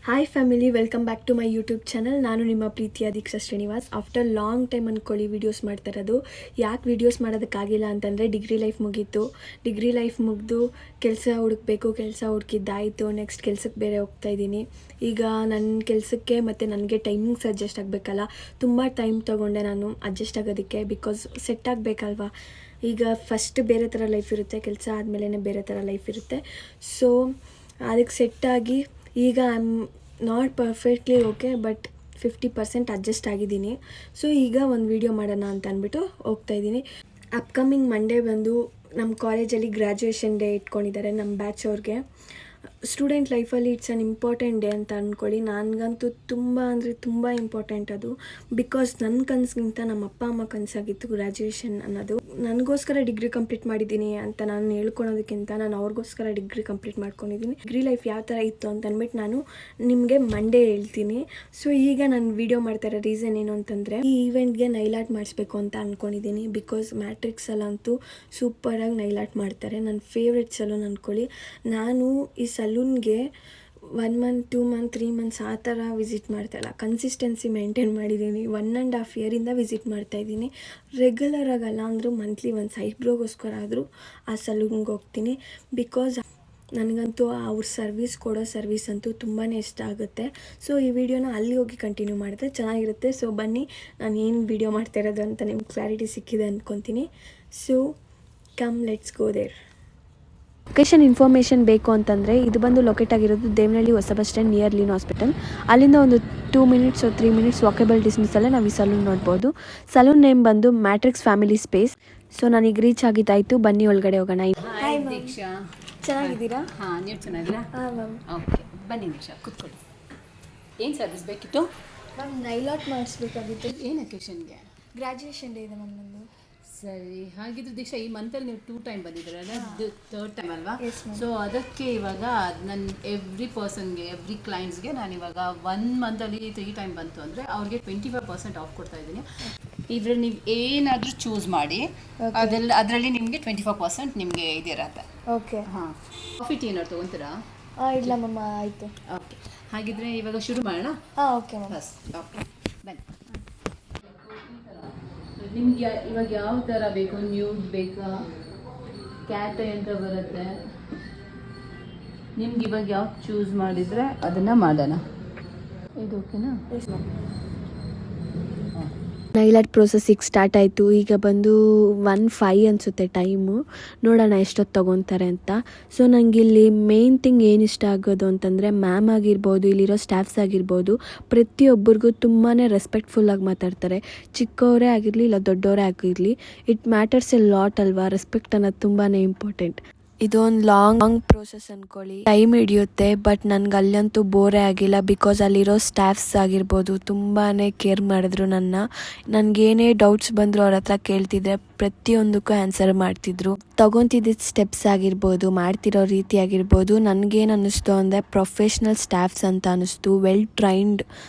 Hi family, welcome back to my YouTube channel. ನಾನು ನಿಮ್ಮ ಪ್ರೀತಿಯ Deeksha Srinivas. After long time ಅಂದ್ಕೊಳ್ಳಿ ವೀಡಿಯೋಸ್ ಮಾಡ್ತಾ ಇರೋದು. ಯಾಕೆ ವೀಡಿಯೋಸ್ ಮಾಡೋದಕ್ಕಾಗಿಲ್ಲ ಅಂತಂದರೆ ಡಿಗ್ರಿ ಲೈಫ್ ಮುಗೀತು. ಡಿಗ್ರಿ ಲೈಫ್ ಮುಗಿದು ಕೆಲಸ ಹುಡುಕಬೇಕು, ಕೆಲಸ ಹುಡುಕಿದ್ದಾಯಿತು. ನೆಕ್ಸ್ಟ್ ಕೆಲಸಕ್ಕೆ ಬೇರೆ ಹೋಗ್ತಾಯಿದ್ದೀನಿ. ಈಗ ನನ್ನ ಕೆಲಸಕ್ಕೆ ಮತ್ತು ನನಗೆ ಟೈಮಿಂಗ್ಸ್ ಅಡ್ಜಸ್ಟ್ ಆಗಬೇಕಲ್ಲ, ತುಂಬ ಟೈಮ್ ತೊಗೊಂಡೆ ನಾನು ಅಡ್ಜಸ್ಟ್ ಆಗೋದಕ್ಕೆ. ಬಿಕಾಸ್ ಸೆಟ್ ಆಗಬೇಕಲ್ವಾ. ಈಗ ಫಸ್ಟ್ ಬೇರೆ ಥರ ಲೈಫ್ ಇರುತ್ತೆ, ಕೆಲಸ ಆದಮೇಲೆ ಬೇರೆ ಥರ ಲೈಫ್ ಇರುತ್ತೆ. ಸೊ ಅದಕ್ಕೆ ಸೆಟ್ಟಾಗಿ ಈಗ I am not perfectly okay, but 50% adjust ಆಗಿದ್ದೀನಿ. ಸೊ ಈಗ ಒಂದು ವೀಡಿಯೋ ಮಾಡೋಣ ಅಂತ ಅಂದ್ಬಿಟ್ಟು ಹೋಗ್ತಾಯಿದ್ದೀನಿ. ಅಪ್ಕಮಿಂಗ್ ಮಂಡೇ ಬಂದು ನಮ್ಮ ಕಾಲೇಜಲ್ಲಿ ಗ್ರ್ಯಾಜುಯೇಷನ್ ಡೇ ಇಟ್ಕೊಂಡಿದ್ದಾರೆ ನಮ್ಮ ಬ್ಯಾಚ್ ಅವ್ರಿಗೆ. ಸ್ಟೂಡೆಂಟ್ ಲೈಫಲ್ಲಿ ಇಟ್ಸ್ ಆನ್ ಇಂಪಾರ್ಟೆಂಟ್ ಡೇ ಅಂತ ಅಂದ್ಕೊಳ್ಳಿ. ನನಗಂತೂ ತುಂಬ ಅಂದರೆ ತುಂಬ ಇಂಪಾರ್ಟೆಂಟ್ ಅದು. ಬಿಕಾಸ್ ನನ್ನ ಕನಸಿಗಿಂತ ನಮ್ಮ ಅಪ್ಪ ಅಮ್ಮ ಕನಸಾಗಿತ್ತು ಗ್ರ್ಯಾಜುಯೇಷನ್ ಅನ್ನೋದು. ನನಗೋಸ್ಕರ ಡಿಗ್ರಿ ಕಂಪ್ಲೀಟ್ ಮಾಡಿದ್ದೀನಿ ಅಂತ ನಾನು ಹೇಳ್ಕೊಳೋದಕ್ಕಿಂತ ನಾನು ಅವ್ರಿಗೋಸ್ಕರ ಡಿಗ್ರಿ ಕಂಪ್ಲೀಟ್ ಮಾಡ್ಕೊಂಡಿದ್ದೀನಿ. ಡಿಗ್ರಿ ಲೈಫ್ ಯಾವ ಥರ ಇತ್ತು ಅಂತ ಅಂದ್ಬಿಟ್ಟು ನಾನು ನಿಮಗೆ ಮಂಡೇ ಹೇಳ್ತೀನಿ. ಸೊ ಈಗ ನಾನು ವೀಡಿಯೋ ಮಾಡ್ತಾ ಇರೋ ರೀಸನ್ ಏನು ಅಂತಂದರೆ, ಈ ಈವೆಂಟ್ಗೆ ನೈಲ್ ಆರ್ಟ್ ಮಾಡಿಸ್ಬೇಕು ಅಂತ ಅಂದ್ಕೊಂಡಿದ್ದೀನಿ. ಬಿಕಾಸ್ ಮ್ಯಾಟ್ರಿಕ್ಸಲ್ಲಂತೂ ಸೂಪರಾಗಿ ನೈಲ್ ಆರ್ಟ್ ಮಾಡ್ತಾರೆ. ನನ್ನ ಫೇವ್ರೆಟ್ ಸಲೂನ್ ಅಂದ್ಕೊಳ್ಳಿ. ನಾನು ಈ ಸಲೂನ್ಗೆ 1 ಮಂತ್ 2 ಮಂತ್ 3 ಮಂತ್ಸ್ ಆ ಥರ ವಿಸಿಟ್ ಮಾಡ್ತಾಯಿಲ್ಲ, ಕನ್ಸಿಸ್ಟೆನ್ಸಿ ಮೇಂಟೈನ್ ಮಾಡಿದ್ದೀನಿ. 1.5 ಇಯರಿಂದ ವಿಸಿಟ್ ಮಾಡ್ತಾಯಿದ್ದೀನಿ. ರೆಗ್ಯುಲರ್ ಆಗಲ್ಲ ಅಂದರೂ ಮಂತ್ಲಿ ಒನ್ಸ್ ಐಬ್ರೋಗೋಸ್ಕರ ಆದರೂ ಆ ಸಲೂನ್ಗೆ ಹೋಗ್ತೀನಿ. ಬಿಕಾಸ್ ನನಗಂತೂ ಅವ್ರ ಕೊಡೋ ಸರ್ವಿಸ್ ಅಂತೂ ತುಂಬಾ ಇಷ್ಟ ಆಗುತ್ತೆ. ಸೊ ಈ ವಿಡಿಯೋನ ಅಲ್ಲಿ ಹೋಗಿ ಕಂಟಿನ್ಯೂ ಮಾಡಿದ್ರೆ ಚೆನ್ನಾಗಿರುತ್ತೆ. ಸೊ ಬನ್ನಿ, ನಾನು ಏನು ವಿಡಿಯೋ ಮಾಡ್ತಾ ಇರೋದು ಅಂತ ನಿಮ್ಗೆ ಕ್ಲಾರಿಟಿ ಸಿಕ್ಕಿದೆ ಅಂದ್ಕೊತೀನಿ. So come, let's go there. Location information ಬೇಕು ಅಂತಂದರೆ, ಇದು ಬಂದು ಲೊಕೇಟ್ ಆಗಿರೋದು ದೇವನಹಳ್ಳಿ ಹೊಸ bus stand near lean hospital. ಅಲ್ಲಿಂದ ಒಂದು 2 ಮಿನಿಟ್ಸ್ 3 ಮಿನಿಟ್ಸ್ ವಾಕೇಬಲ್ ಡಿಸ್ಟೆನ್ಸಲ್ಲೇ ನಾವು ಈ ಸಲೂನ್ ನೋಡ್ಬೋದು. ಸಲೂನ್ ನೇಮ್ ಬಂದು ಮ್ಯಾಟ್ರಿಕ್ಸ್ ಫ್ಯಾಮಿಲಿ ಸ್ಪೇಸ್. ಸೊ ನಾನೀಗ ರೀಚ್ ಆಗಿದ್ದಾಯಿತು. ಬನ್ನಿ ಒಳಗಡೆ ಹೋಗೋಣ. ಹಾಯ್ ದೀಕ್ಷಾ, ಚೆನ್ನಾಗಿದ್ದೀರಾ? ಹಾಂ, ನೀವು ಚೆನ್ನಾಗಿದ್ದೀರಾ? ಹಾಂ ಮ್ಯಾಮ್. ಓಕೆ, ಬನ್ನಿ ದೀಕ್ಷಾ, ಕೂತ್ಕೊಳ್ಳಿ. ಏನು ಸರ್ವಿಸ್ ಬೇಕಿತ್ತು ಮ್ಯಾಮ್? ನೈಲ್ ಆರ್ಟ್ ಮಾಡಿಸ್ಬೇಕಾಗಿತ್ತು. ಏನು ಅಕೇಶನ್ಗೆ? ಗ್ರ್ಯಾಜುಯೇಷನ್ ಡೇ ಇದೆ ಮ್ಯಾಮ್ ನಂದು. ಸರಿ, ಹಾಗಿದ್ರೆ ದೀಕ್ಷಾ ಈ ಮಂತಲ್ಲಿ ನೀವು 2 ಟೈಮ್ ಬಂದಿದ್ದೀರಲ್ಲ, ಇದು 3rd ಟೈಮ್ ಅಲ್ವಾ? Yes, ma'am. ಸೊ ಅದಕ್ಕೆ ಇವಾಗ ನನ್ನ ಎವ್ರಿ ಪರ್ಸನ್ಗೆ, ಎವ್ರಿ ಕ್ಲೈಂಟ್ಸ್ಗೆ ನಾನು ಇವಾಗ 1 ಮಂತಲ್ಲಿ 3 ಟೈಮ್ ಬಂತು ಅಂದರೆ ಅವ್ರಿಗೆ 25% ಆಫ್ ಕೊಡ್ತಾ ಇದ್ದೀನಿ. ಇದ್ರಲ್ಲಿ ನೀವು ಏನಾದರೂ ಚೂಸ್ ಮಾಡಿ, ಅದರಲ್ಲಿ ನಿಮಗೆ 25% ನಿಮಗೆ ಇದಿರತ್ತೆ. ಓಕೆ. ಹಾಂ, ಕಾಫಿ ಟೀ ಏನಾದ್ರು ತೊಗೊತೀರಾ? ಇಲ್ಲ ಮ್ಯಾಮ್, ಆಯಿತು. ಓಕೆ, ಹಾಗಿದ್ರೆ ಇವಾಗ ಶುರು ಮಾಡೋಣ. ಹಾಂ, ಓಕೆ ಮ್ಯಾಮ್. ಓಕೆ, ಬನ್ನಿ. ನಿಮ್ಗೆ ಇವಾಗ ಯಾವ ಥರ ಬೇಕು? ನ್ಯೂಡ್ ಬೇಕಾ, ಕ್ಯಾಟ್ ಅಂತ ಬರುತ್ತೆ. ನಿಮ್ಗೆ ಇವಾಗ ಯಾವ ಚೂಸ್ ಮಾಡಿದರೆ ಅದನ್ನು ಮಾಡೋಣ. ಇದು ಓಕೆನಾ? Yes ma'am. Nile art process ಈಗ ಸ್ಟಾರ್ಟ್ ಆಯಿತು. ಈಗ ಬಂದು 1:05 ಅನಿಸುತ್ತೆ ಟೈಮು. ನೋಡೋಣ ಎಷ್ಟೊತ್ತು ತೊಗೊತಾರೆ ಅಂತ. ಸೊ ನನಗೆ ಇಲ್ಲಿ ಮೇನ್ ಥಿಂಗ್ ಏನು ಇಷ್ಟ ಆಗೋದು ಅಂತಂದರೆ, ಮ್ಯಾಮ್ ಆಗಿರ್ಬೋದು, ಇಲ್ಲಿರೋ ಸ್ಟಾಫ್ಸ್ ಆಗಿರ್ಬೋದು, ಪ್ರತಿಯೊಬ್ಬರಿಗೂ ತುಂಬಾ ರೆಸ್ಪೆಕ್ಟ್ಫುಲ್ಲಾಗಿ ಮಾತಾಡ್ತಾರೆ. ಚಿಕ್ಕವರೇ ಆಗಿರಲಿ ಇಲ್ಲ ದೊಡ್ಡವರೇ ಆಗಿರಲಿ, ಇಟ್ ಮ್ಯಾಟರ್ಸ್ ಎ ಲಾಟ್ ಅಲ್ವಾ. ರೆಸ್ಪೆಕ್ಟ್ ಅನ್ನೋದು ತುಂಬಾ ಇಂಪಾರ್ಟೆಂಟ್. ಇದೊಂದು ಲಾಂಗ್ ಪ್ರೋಸೆಸ್ ಅಂದ್ಕೊಳ್ಳಿ, ಟೈಮ್ ಹಿಡಿಯುತ್ತೆ. ಬಟ್ ನನಗೆ ಅಲ್ಲಂತೂ ಬೋರೇ ಆಗಿಲ್ಲ. ಬಿಕಾಸ್ ಅಲ್ಲಿರೋ ಸ್ಟಾಫ್ಸ್ ಆಗಿರ್ಬೋದು ತುಂಬಾ ಕೇರ್ ಮಾಡಿದ್ರು. ನನಗೇನೇ ಡೌಟ್ಸ್ ಬಂದರು ಅವ್ರ ಹತ್ರ ಕೇಳ್ತಿದ್ರೆ ಪ್ರತಿಯೊಂದಕ್ಕೂ ಆನ್ಸರ್ ಮಾಡ್ತಿದ್ರು. ತಗೊತಿದ್ದ ಸ್ಟೆಪ್ಸ್ ಆಗಿರ್ಬೋದು, ಮಾಡ್ತಿರೋ ರೀತಿ ಆಗಿರ್ಬೋದು, ನನಗೇನು ಅನ್ನಿಸ್ತು ಅಂದರೆ ಪ್ರೊಫೆಷ್ನಲ್ ಸ್ಟಾಫ್ಸ್ ಅಂತ ಅನ್ನಿಸ್ತು. ವೆಲ್ ಟ್ರೈನ್ಡ್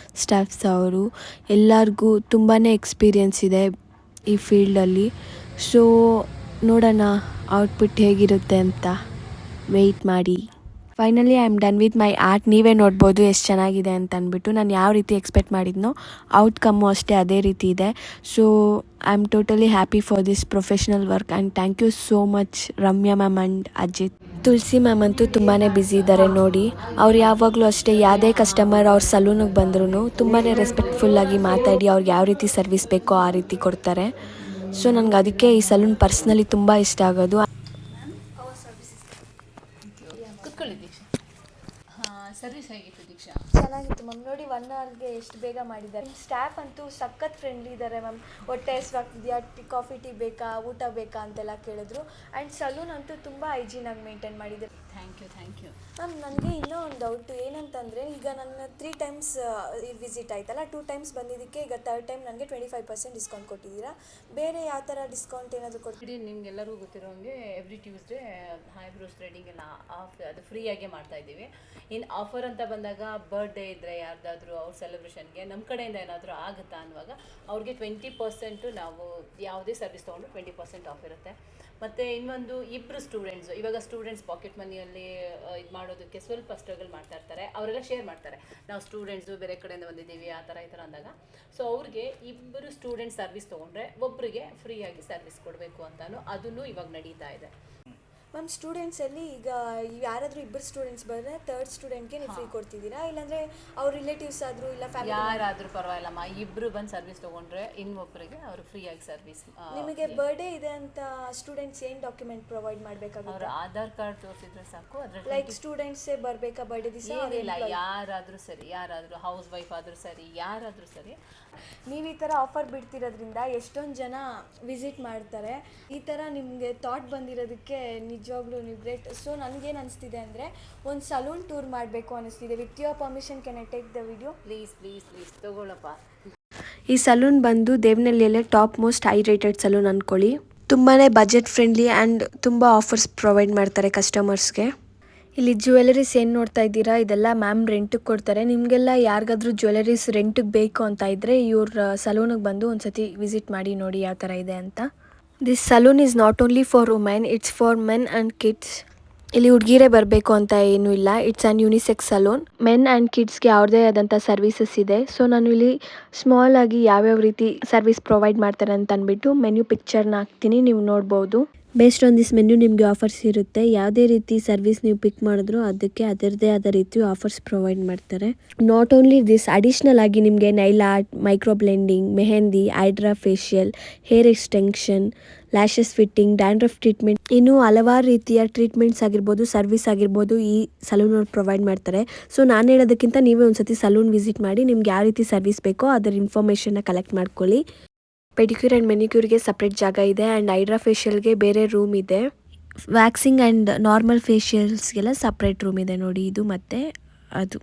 ಸ್ಟಾಫ್ಸ್ ಅವರು. ಎಲ್ಲರಿಗೂ ತುಂಬಾ ಎಕ್ಸ್ಪೀರಿಯೆನ್ಸ್ ಇದೆ ಈ ಫೀಲ್ಡಲ್ಲಿ. ಸೊ ನೋಡೋಣ ಔಟ್ಪುಟ್ ಹೇಗಿರುತ್ತೆ ಅಂತ ವೆಯ್ಟ್ ಮಾಡಿ. Finally I am done with my art. ನೀವೇ ನೋಡ್ಬೋದು ಎಷ್ಟು ಚೆನ್ನಾಗಿದೆ ಅಂತ ಅಂದ್ಬಿಟ್ಟು. ನಾನು ಯಾವ ರೀತಿ ಎಕ್ಸ್ಪೆಕ್ಟ್ ಮಾಡಿದ್ನೋ ಔಟ್ಕಮ್ಮು ಅಷ್ಟೇ ಅದೇ ರೀತಿ ಇದೆ. So I am totally happy for this professional work and thank you so much Ramya ma'am and Ajith. Tulasi ma'am ಅಂತೂ ತುಂಬಾ ಬ್ಯುಸಿ ಇದ್ದಾರೆ ನೋಡಿ. ಅವ್ರು ಯಾವಾಗಲೂ ಅಷ್ಟೇ, ಯಾವುದೇ ಕಸ್ಟಮರ್ ಅವ್ರ ಸಲೂನಿಗೆ ಬಂದ್ರೂ ತುಂಬಾ ರೆಸ್ಪೆಕ್ಟ್ಫುಲ್ಲಾಗಿ ಮಾತಾಡಿ ಅವ್ರಿಗೆ ಯಾವ ರೀತಿ ಸರ್ವಿಸ್ ಬೇಕೋ ಆ ರೀತಿ ಕೊಡ್ತಾರೆ. ಸೊ ನನಗೆ ಅದಕ್ಕೆ ಈ ಸಲೂನ್ ಪರ್ಸ್ನಲಿ ತುಂಬ ಇಷ್ಟ ಆಗೋದು. ಕೂತ್ಕೊಳ್ಳಿ ದೀಕ್ಷಾ. ಹಾಂ, ಸರ್ವಿಸ್ ಹೇಗಿತ್ತು ದೀಕ್ಷಾ? ಚೆನ್ನಾಗಿತ್ತು ಮ್ಯಾಮ್. ನೋಡಿ 1 ಅವರ್ಗೆ ಎಷ್ಟು ಬೇಗ ಮಾಡಿದ್ದಾರೆ. ಸ್ಟಾಫ್ ಅಂತೂ ಸಖತ್ ಫ್ರೆಂಡ್ಲಿ ಇದ್ದಾರೆ ಮ್ಯಾಮ್. ಹೊಟ್ಟೆ ಹಸಿವಾಗ್ತಿದೆಯಾ, ಕಾಫಿ ಟೀ ಬೇಕಾ, ಊಟ ಬೇಕಾ ಅಂತೆಲ್ಲ ಕೇಳಿದ್ರು. ಆ್ಯಂಡ್ ಸಲೂನ್ ಅಂತೂ ತುಂಬ ಹೈಜೀನಾಗಿ ಮೇಂಟೈನ್ ಮಾಡಿದ್ದಾರೆ. ಥ್ಯಾಂಕ್ ಯು ಮ್ಯಾಮ್, ನನಗೆ ಇನ್ನೂ ಒಂದು ಡೌಟು ಏನಂತಂದರೆ, ಈಗ ನನ್ನ 3 ಟೈಮ್ಸ್ ವಿಸಿಟ್ ಆಯ್ತಲ್ಲ, 2 ಟೈಮ್ಸ್ ಬಂದಿದ್ದಕ್ಕೆ ಈಗ 3rd ಟೈಮ್ ನನಗೆ 25% ಡಿಸ್ಕೌಂಟ್ ಕೊಟ್ಟಿದ್ದೀರಾ. ಬೇರೆ ಯಾವ ಥರ ಡಿಸ್ಕೌಂಟ್ ಏನಾದರೂ ಕೊಡ್ತೀರಿ? ನಿಮ್ಗೆಲ್ಲರಿಗೂ ಗೊತ್ತಿರೋಂಗೆ ಎವ್ರಿ ಟ್ಯೂಸ್ಡೇ ಐಬ್ರೋಸ್ ಥ್ರೆಡಿಂಗ್ ಎಲ್ಲ ಆಫ್, ಅದು ಫ್ರೀಯಾಗೆ ಮಾಡ್ತಾಯಿದ್ದೀವಿ. ಇನ್ನು ಆಫರ್ ಅಂತ ಬಂದಾಗ ಬರ್ಡೇ ಇದ್ದರೆ ಯಾರ್ದಾದ್ರೂ ಅವ್ರ ಸೆಲೆಬ್ರೇಷನ್ಗೆ ನಮ್ಮ ಕಡೆಯಿಂದ ಏನಾದರೂ ಆಗುತ್ತಾ ಅನ್ನುವಾಗ ಅವ್ರಿಗೆ 20% ನಾವು ಯಾವುದೇ ಸರ್ವಿಸ್ ತೊಗೊಂಡು 20% ಆಫ್ ಇರುತ್ತೆ. ಮತ್ತು ಇನ್ನೊಂದು ಇಬ್ಬರು ಇವಾಗ ಸ್ಟೂಡೆಂಟ್ಸ್ ಪಾಕೆಟ್ ಮನಿಯಲ್ಲಿ ಇದು ಮಾಡೋದಕ್ಕೆ ಸ್ವಲ್ಪ ಸ್ಟ್ರಗಲ್ ಮಾಡ್ತಾ ಇರ್ತಾರೆ, ಅವರೆಲ್ಲ ಶೇರ್ ಮಾಡ್ತಾರೆ. ಮಾಡ್ತಾರೆ. ನಾವು ಸ್ಟೂಡೆಂಟ್ಸು ಬೇರೆ ಕಡೆಯಿಂದ ಬಂದಿದ್ದೀವಿ ಆ ಥರ ಈ ಥರ ಅಂದಾಗ, ಸೊ ಅವ್ರಿಗೆ ಇಬ್ಬರು ಸ್ಟೂಡೆಂಟ್ ಸರ್ವಿಸ್ ತೊಗೊಂಡ್ರೆ ಒಬ್ಬರಿಗೆ ಫ್ರೀಯಾಗಿ ಸರ್ವಿಸ್ ಕೊಡಬೇಕು ಅಂತಲೂ ಅದನ್ನು ಇವಾಗ ನಡೀತಾ ಇದೆ. ಮ್ಯಾಮ್ ಸ್ಟೂಡೆಂಟ್ಸಲ್ಲಿ ಈಗ ಯಾರಾದರೂ ಇಬ್ಬರು ಸ್ಟೂಡೆಂಟ್ಸ್ ಬಂದರೆ ಥರ್ಡ್ ಸ್ಟೂಡೆಂಟ್ಗೆ ನೀವು ಫ್ರೀ ಕೊಡ್ತಿದ್ದೀರಾ, ಇಲ್ಲಾಂದರೆ ಅವ್ರ ರಿಲೇಟಿವ್ಸ್ ಆದರೂ ಇಲ್ಲ ಫ್ಯಾಮಿಲಿ ಯಾರಾದರೂ ಪರವಾಗಿಲ್ಲಮ್ಮ, ಇಬ್ಬರು ಬಂದು ಸರ್ವಿಸ್ ತೊಗೊಂಡ್ರೆ ಇನ್ನೊಬ್ಬರಿಗೆ ಅವರು ಫ್ರೀಯಾಗಿ ಸರ್ವಿಸ್. ನಿಮಗೆ ಬರ್ಡೇ ಇದೆ ಅಂತ ಸ್ಟೂಡೆಂಟ್ಸ್ ಏನು ಡಾಕ್ಯುಮೆಂಟ್ ಪ್ರೊವೈಡ್ ಮಾಡಬೇಕಾಗುತ್ತೆ? ಅವ್ರ ಆಧಾರ್ ಕಾರ್ಡ್ ತೋರಿಸಿದ್ರೆ ಸಾಕು. ಅದ್ರಲ್ಲಿ ಲೈಕ್ ಸ್ಟೂಡೆಂಟ್ಸೇ ಬರಬೇಕಾ ಬರ್ಡೇ ದಿವಸ? ಏನಿಲ್ಲ, ಯಾರಾದರೂ ಸರಿ, ಯಾರಾದರೂ ಹೌಸ್ ವೈಫ್ ಆದರೂ ಸರಿ, ಯಾರಾದರೂ ಸರಿ. ನೀವು ಈ ಥರ ಆಫರ್ ಬಿಡ್ತಿರೋದ್ರಿಂದ ಎಷ್ಟೊಂದು ಜನ ವಿಸಿಟ್ ಮಾಡ್ತಾರೆ. ಈ ಥರ ನಿಮಗೆ ಥಾಟ್ ಬಂದಿರೋದಕ್ಕೆ ನಿಜವಾಗ್ಲೂ ನೀವು ಗ್ರೇಟ್. ಸೊ ನನಗೇನು ಅನಿಸ್ತಿದೆ ಅಂದರೆ ಒಂದು ಸಲೂನ್ ಟೂರ್ ಮಾಡಬೇಕು ಅನ್ನಿಸ್ತಿದೆ. With your permission can I take the video? Please please please ತಗೊಳ್ಳಪ್ಪ. ಈ ಸಲೂನ್ ಬಂದು ದೇವನಹಳ್ಳಿಯಲ್ಲೇ top most high rated salon ಅಂದ್ಕೊಳ್ಳಿ. ತುಂಬಾ ಬಜೆಟ್ ಫ್ರೆಂಡ್ಲಿ ಆ್ಯಂಡ್ ತುಂಬ ಆಫರ್ಸ್ ಪ್ರೊವೈಡ್ ಮಾಡ್ತಾರೆ ಕಸ್ಟಮರ್ಸ್ಗೆ. ಇಲ್ಲಿ ಜ್ಯುವೆಲರೀಸ್ ಏನು ನೋಡ್ತಾ ಇದ್ದೀರಾ, ಇದೆಲ್ಲ ಮ್ಯಾಮ್ ರೆಂಟಿಗೆ ಕೊಡ್ತಾರೆ. ನಿಮಗೆಲ್ಲ ಯಾರಿಗಾದ್ರೂ ಜ್ಯುವೆಲರೀಸ್ ರೆಂಟಿಗೆ ಬೇಕು ಅಂತ ಇದ್ದರೆ ಇವ್ರ ಸಲೂನಿಗೆ ಬಂದು ಒಂದು ಸತಿ ವಿಸಿಟ್ ಮಾಡಿ ನೋಡಿ ಯಾವ ಥರ ಇದೆ ಅಂತ. This salon is not only for women, it's for men and kids. ಇಲ್ಲಿ ಹುಡುಗಿರೇ ಬರಬೇಕು ಅಂತ ಏನೂ ಇಲ್ಲ. It's an unisex salon. Men and ಕಿಡ್ಸ್ಗೆ ಅವ್ರದ್ದೇ ಆದಂಥ ಸರ್ವಿಸಸ್ ಇದೆ. ಸೊ ನಾನು ಇಲ್ಲಿ ಸ್ಮಾಲ್ ಆಗಿ ಯಾವ್ಯಾವ ರೀತಿ ಸರ್ವಿಸ್ ಪ್ರೊವೈಡ್ ಮಾಡ್ತಾರೆ ಅಂತ ಅಂದ್ಬಿಟ್ಟು ಮೆನ್ಯೂ ಪಿಕ್ಚರ್ನ ಹಾಕ್ತೀನಿ, ನೀವು ನೋಡ್ಬೋದು. ಬೇಸ್ಡ್ ಆನ್ ದಿಸ್ ಮೆನ್ಯೂ ನಿಮಗೆ ಆಫರ್ಸ್ ಇರುತ್ತೆ. ಯಾವುದೇ ರೀತಿ ಸರ್ವಿಸ್ ನೀವು ಪಿಕ್ ಮಾಡಿದ್ರು ಅದಕ್ಕೆ ಅದರದ್ದೇ ಆದ ರೀತಿ ಆಫರ್ಸ್ ಪ್ರೊವೈಡ್ ಮಾಡ್ತಾರೆ. ನಾಟ್ ಓನ್ಲಿ ದಿಸ್, ಅಡಿಷ್ನಲ್ ಆಗಿ ನಿಮಗೆ Nile art, micro blending, mehndi, hydra facial, hair extension, lashes fitting, dandruff treatment, ಇನ್ನೂ ಹಲವಾರು ರೀತಿಯ ಟ್ರೀಟ್ಮೆಂಟ್ಸ್ ಆಗಿರ್ಬೋದು, ಸರ್ವಿಸ್ ಆಗಿರ್ಬೋದು ಈ ಸಲೂನವ್ರು ಪ್ರೊವೈಡ್ ಮಾಡ್ತಾರೆ. ಸೊ ನಾನು ಹೇಳೋದಕ್ಕಿಂತ ನೀವೇ ಒಂದು ಸತಿ ಸಲೂನ್ ವಿಸಿಟ್ ಮಾಡಿ ನಿಮ್ಗೆ ಯಾವ ರೀತಿ ಸರ್ವಿಸ್ ಬೇಕೋ ಅದರ ಇನ್ಫಾರ್ಮೇಷನ್ನ ಕಲೆಕ್ಟ್ ಮಾಡ್ಕೊಳ್ಳಿ. ಪೆಡಿಕ್ಯೂರ್ ಆ್ಯಂಡ್ ಮೆನಿಕ್ಯೂರ್ಗೆ ಸಪ್ರೇಟ್ ಜಾಗ ಇದೆ ಆ್ಯಂಡ್ ಹೈಡ್ರಾ ಫೇಶಿಯಲ್ಗೆ ಬೇರೆ ರೂಮ್ ಇದೆ. ವ್ಯಾಕ್ಸಿಂಗ್ ಆ್ಯಂಡ್ ನಾರ್ಮಲ್ ಫೇಶಿಯಲ್ಸ್ಗೆಲ್ಲ ಸಪ್ರೇಟ್ ರೂಮ್ ಇದೆ ನೋಡಿ, ಇದು ಮತ್ತು ಅದು.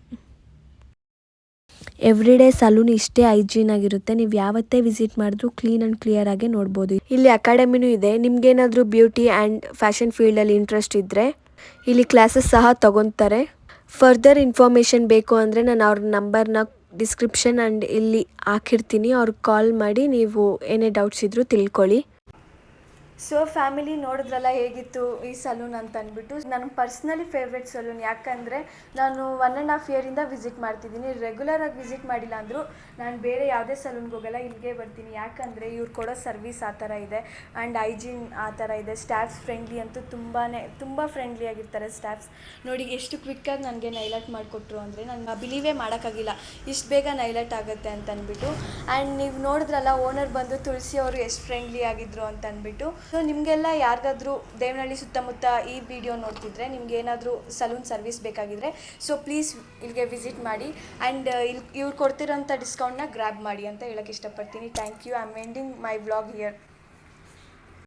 ಎವ್ರಿ ಡೇ ಸಲೂನ್ ಇಷ್ಟೇ ಹೈಜೀನ್ ಆಗಿರುತ್ತೆ. ನೀವು ಯಾವತ್ತೇ ವಿಸಿಟ್ ಮಾಡಿದ್ರೂ ಕ್ಲೀನ್ ಆ್ಯಂಡ್ ಕ್ಲಿಯರ್ ಆಗಿ ನೋಡ್ಬೋದು. ಇಲ್ಲಿ ಅಕಾಡೆಮಿನೂ ಇದೆ. ನಿಮ್ಗೇನಾದರೂ ಬ್ಯೂಟಿ ಆ್ಯಂಡ್ ಫ್ಯಾಷನ್ ಫೀಲ್ಡಲ್ಲಿ ಇಂಟ್ರೆಸ್ಟ್ ಇದ್ದರೆ ಇಲ್ಲಿ ಕ್ಲಾಸಸ್ ಸಹ ತಗೊತಾರೆ. ಫರ್ದರ್ ಇನ್ಫಾರ್ಮೇಷನ್ ಬೇಕು ಅಂದರೆ ನಾನು ಅವ್ರ ನಂಬರ್ನ ಡಿಸ್ಕ್ರಿಪ್ಷನ್ ಆ್ಯಂಡ್ ಇಲ್ಲಿ ಹಾಕಿರ್ತೀನಿ. ಅವ್ರಿಗೆ ಕಾಲ್ ಮಾಡಿ ನೀವು ಏನೇ ಡೌಟ್ಸ್ ಇದ್ದರೂ ತಿಳ್ಕೊಳ್ಳಿ. ಸೊ ಫ್ಯಾಮಿಲಿ ನೋಡಿದ್ರಲ್ಲ ಹೇಗಿತ್ತು ಈ ಸಲೂನ್ ಅಂತ ಅಂದ್ಬಿಟ್ಟು. ನನಗೆ ಪರ್ಸ್ನಲಿ ಫೇವ್ರೆಟ್ ಸಲೂನ್, ಯಾಕಂದರೆ ನಾನು 1.5 ಇಯರಿಂದ ವಿಸಿಟ್ ಮಾಡ್ತಿದ್ದೀನಿ. ರೆಗ್ಯುಲರಾಗಿ ವಿಸಿಟ್ ಮಾಡಿಲ್ಲ ಅಂದರೂ ನಾನು ಬೇರೆ ಯಾವುದೇ ಸಲೂನ್ಗೆ ಹೋಗಲ್ಲ, ಇಲ್ಲಿಗೆ ಬರ್ತೀನಿ. ಯಾಕಂದರೆ ಇವ್ರು ಕೊಡೋ ಸರ್ವಿಸ್ ಆ ಥರ ಇದೆ ಆ್ಯಂಡ್ ಹೈಜೀನ್ ಆ ಥರ ಇದೆ. ಸ್ಟಾಫ್ಸ್ ಫ್ರೆಂಡ್ಲಿ ಅಂತೂ ತುಂಬ ಫ್ರೆಂಡ್ಲಿ ಆಗಿರ್ತಾರೆ ಸ್ಟಾಫ್ಸ್. ನೋಡಿ ಎಷ್ಟು ಕ್ವಿಕ್ಕಾಗಿ ನನಗೆ ನೈಲಟ್ ಮಾಡಿಕೊಟ್ರು ಅಂದರೆ ನನಗೆ ಬಿಲೀವೇ ಮಾಡೋಕ್ಕಾಗಿಲ್ಲ ಇಷ್ಟು ಬೇಗ ನೈಲಟ್ ಆಗುತ್ತೆ ಅಂತ ಅಂದ್ಬಿಟ್ಟು. ಆ್ಯಂಡ್ ನೀವು ನೋಡಿದ್ರಲ್ಲ ಓನರ್ ಬಂದು ತುಳಸಿ ಅವರು ಎಷ್ಟು ಫ್ರೆಂಡ್ಲಿ ಆಗಿದ್ರು ಅಂತ ಅಂದ್ಬಿಟ್ಟು. ಸೊ ನಿಮಗೆಲ್ಲ ಯಾರಿಗಾದ್ರೂ ದೇವನಹಳ್ಳಿ ಸುತ್ತಮುತ್ತ ಈ ವಿಡಿಯೋ ನೋಡ್ತಿದ್ರೆ ನಿಮ್ಗೆ ಏನಾದರೂ ಸಲೂನ್ ಸರ್ವಿಸ್ ಬೇಕಾಗಿದ್ದರೆ ಸೊ ಪ್ಲೀಸ್ ಇಲ್ಲಿಗೆ ವಿಸಿಟ್ ಮಾಡಿ ಆ್ಯಂಡ್ ಇವ್ರು ಕೊಡ್ತಿರೋಂಥ ಡಿಸ್ಕೌಂಟ್ನ ಗ್ರ್ಯಾಬ್ ಮಾಡಿ ಅಂತ ಹೇಳೋಕ್ಕೆ ಇಷ್ಟಪಡ್ತೀನಿ. Thank you. I am ending my vlog here.